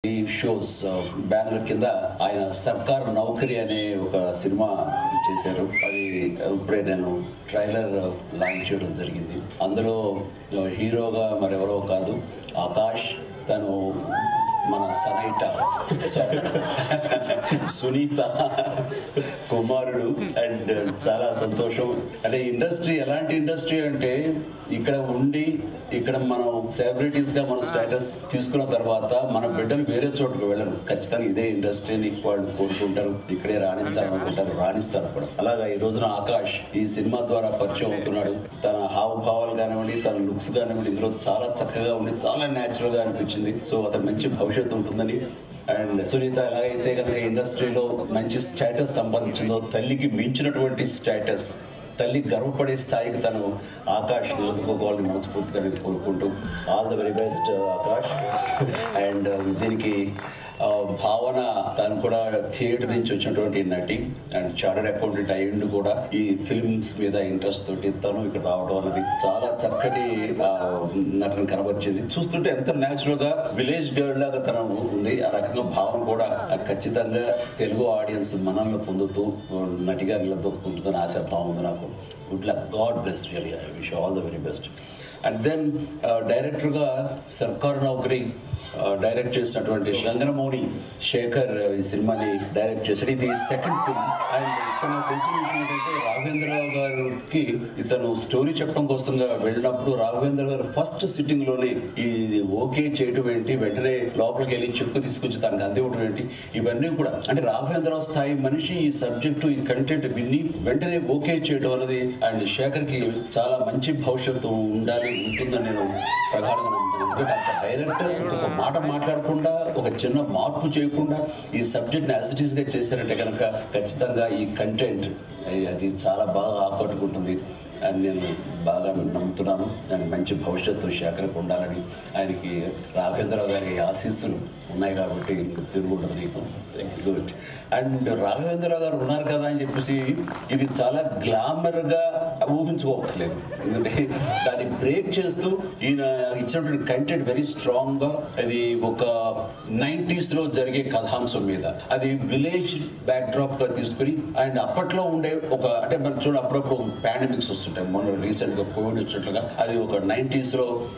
ఈ shows banner కింద ఆయన సర్కార్ నౌకరీ అనే ఒక సినిమా చేశారు. అది ఇప్పుడే నేను ట్రైలర్ లాంచ్ చేయడం జరిగింది. అందులో హీరోగా మరెవరో కాదు, ఆకాష్. తను మన సనైట సునీత కుమారుడు. అండ్ చాలా సంతోషం. అంటే ఇండస్ట్రీ ఎలాంటి ఇండస్ట్రీ అంటే ఇక్కడ ఉండి ఇక్కడ మనం సెలబ్రిటీస్గా మనం స్టేటస్ తీసుకున్న తర్వాత మన బిడ్డలు వేరే చోటుకు వెళ్ళరు. ఖచ్చితంగా ఇదే ఇండస్ట్రీని వాళ్ళు కోరుకుంటారు, ఇక్కడే రాణించాలనుకుంటారు, రాణిస్తారు కూడా. అలాగా ఈ రోజున ఆకాష్ ఈ సినిమా ద్వారా పరిచయం అవుతున్నాడు. తన హావభావాలు కానివ్వండి, తన లుక్స్ కానివ్వండి, ఇందులో చాలా చక్కగా ఉండి చాలా న్యాచురల్గా అనిపించింది. సో అతను మంచి భవిష్యత్తు ఉంటుందని. అండ్ సునీత ఎలాగైతే కనుక ఇండస్ట్రీలో మంచి స్టేటస్ సంపాదించిందో, తల్లికి మించినటువంటి స్టేటస్, తల్లి గర్వపడే స్థాయికి తను ఆకాష్ నిలదొక్కుకోవాలని మనస్ఫూర్తిగా నేను కోరుకుంటూ all the very best Akash. And దీనికి భావన, తను కూడా థియేటర్ నుంచి వచ్చినటువంటి నటి అండ్ చార్టర్డ్ అకౌంటెంట్ అయ్యిండు కూడా. ఈ ఫిల్మ్స్ మీద ఇంట్రెస్ట్ తోటి తను ఇక్కడ రావడం అనేది చాలా చక్కటి నటన కనబరిచింది. చూస్తుంటే ఎంత న్యాచురల్గా విలేజ్ గర్ల్ లాగా తను ఉంది. ఆ రకంగా భావన కూడా ఖచ్చితంగా తెలుగు ఆడియన్స్ మనల్ని పొందుతూ నటిగా నిలదొక్కుంటుందని ఆశాభావం ఉంది నాకు. Good luck, God bless, really I wish all the very best. And then డైరెక్టర్గా సర్కార్ నౌకరీ డైరెక్ట్ చేసినటువంటి రంగనమౌళి శేఖర్ ఈ సినిమాని డైరెక్ట్ చేశాడు. ఇది సెకండ్ ఫిల్మ్. అండ్ ఇక్కడ నాకు తెలిసిన విషయం ఏంటంటే, రాఘవేంద్రరావు గారికి ఇతను స్టోరీ చెప్పడం కోసంగా వెళ్ళినప్పుడు రాఘవేంద్ర గారు ఫస్ట్ సిట్టింగ్లోనే ఇది ఓకే చేయటం ఏంటి, వెంటనే లోపలికి వెళ్ళి చెక్కు తీసుకొచ్చి తనకు అందివ్వడం ఏంటి, ఇవన్నీ కూడా అంటే రాఘవేంద్రరావు స్థాయి మనిషి ఈ సబ్జెక్టు, ఈ కంటెంట్ విని వెంటనే ఓకే చేయడం అనేది అండ్ శేఖర్కి చాలా మంచి భవిష్యత్తు ఉంటుందని నేను ప్రగాఢంగా నమ్ముతాను. ఎందుకంటే అంత డైరెక్టర్ ఒక మాట మాట్లాడకుండా, ఒక చిన్న మార్పు చేయకుండా ఈ సబ్జెక్ట్ని యాజ్ ఇట్ ఈస్గా చేశారంటే కనుక ఖచ్చితంగా ఈ కంటెంట్ అది చాలా బాగా ఆకట్టుకుంటుంది అని నేను బాగా నమ్ముతున్నాను. అండ్ మంచి భవిష్యత్తు శేఖర్కి ఉండాలని, ఆయనకి రాఘవేంద్రరావు గారి ఆశీస్సులు ఉన్నాయి కాబట్టి ఇంక తిరుగుంటుంది నీకు. గుడ్. అండ్ రాఘవేంద్రరావు గారు ఉన్నారు కదా అని చెప్పేసి ఇది చాలా గ్లామర్గా ఊహించుకోవట్లేదు. ఎందుకంటే దాన్ని బ్రేక్ చేస్తూ ఈయన ఇచ్చినటువంటి కంటెంట్ వెరీ స్ట్రాంగ్గా, అది ఒక 90s జరిగే కథాంశం మీద, అది విలేజ్ బ్యాక్డ్రాప్గా తీసుకుని అండ్ అప్పట్లో ఉండే ఒక అంటే మనం చూడ అప్పుడప్పుడు పాండమిక్స్ వస్తుంటాయి. మొన్న రీసెంట్గా కోవిడ్ వచ్చినట్లుగా అది ఒక 90s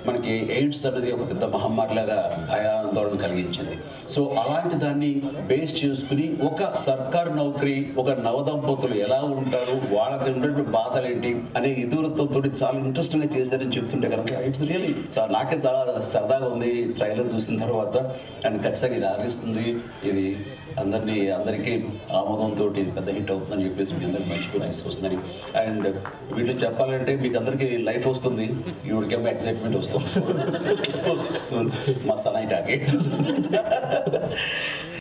మనకి ఎయిడ్స్ అనేది ఒక పెద్ద మహమ్మారిలాగా భయాందోళన కలిగించింది. సో అలాంటి దాన్ని బేస్ చేసుకుని ఒక సర్కార్ నౌకరీ, ఒక నవదంపతులు ఎలా ఉంటారు, వాళ్ళకి ఉన్నటువంటి బాధలు ఏంటి అనే ఇదువృత్తంతో చాలా ఇంట్రెస్టింగ్గా చేశారని చెప్తుంటే కనుక ఇట్స్ రియల్లీ నాకే చాలా సరదాగా ఉంది ట్రైలర్ చూసిన తర్వాత. అండ్ ఖచ్చితంగా ఇది ఆగిస్తుంది, ఇది అందరికీ ఆమోదంతో పెద్ద హిట్ అవుతుందని చెప్పేసి మీ అందరికి మంచి పేరు తీసుకొస్తుందని. అండ్ వీటిలో చెప్పాలంటే మీకు అందరికీ లైఫ్ వస్తుంది, ఈవిడికేమో ఎక్సైట్మెంట్ వస్తుంది. మస్త్ నైట్ ఆగి